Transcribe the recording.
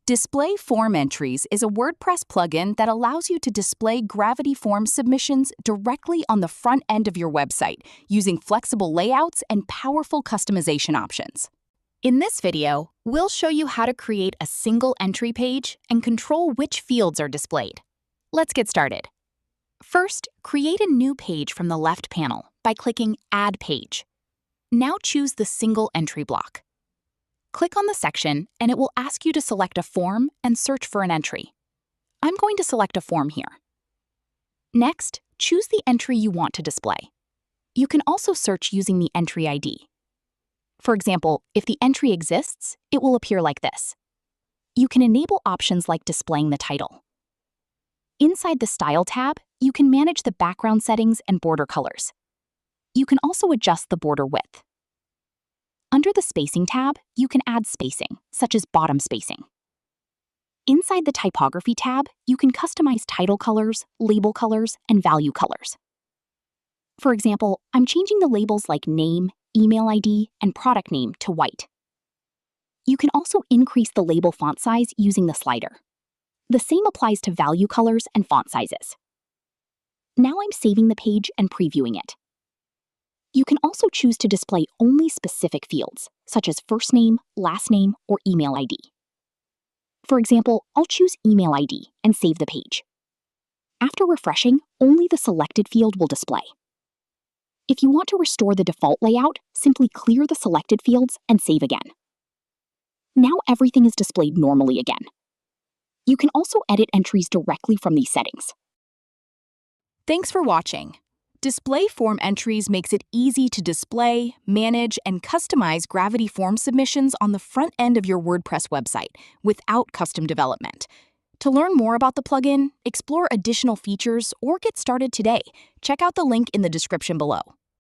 Display Form Entries is a WordPress plugin that allows you to display Gravity form submissions directly on the front end of your website using flexible layouts and powerful customization options. In this video, we'll show you how to create a single entry page and control which fields are displayed. Let's get started. First, create a new page from the left panel by clicking Add Page. Now choose the single entry block. Click on the section and it will ask you to select a form and search for an entry. I'm going to select a form here. Next, choose the entry you want to display. You can also search using the entry ID. For example, if the entry exists, it will appear like this. You can enable options like displaying the title. Inside the Style tab, you can manage the background settings and border colors. You can also adjust the border width. Under the Spacing tab, you can add spacing, such as bottom spacing. Inside the Typography tab, you can customize title colors, label colors, and value colors. For example, I'm changing the labels like name, email ID, and product name to white. You can also increase the label font size using the slider. The same applies to value colors and font sizes. Now I'm saving the page and previewing it. You can also choose to display only specific fields, such as first name, last name, or email ID. For example, I'll choose email ID and save the page. After refreshing, only the selected field will display. If you want to restore the default layout, simply clear the selected fields and save again. Now everything is displayed normally again. You can also edit entries directly from these settings. Thanks for watching. Display Form Entries makes it easy to display, manage, and customize Gravity form submissions on the front end of your WordPress website without custom development. To learn more about the plugin, explore additional features, or get started today, check out the link in the description below.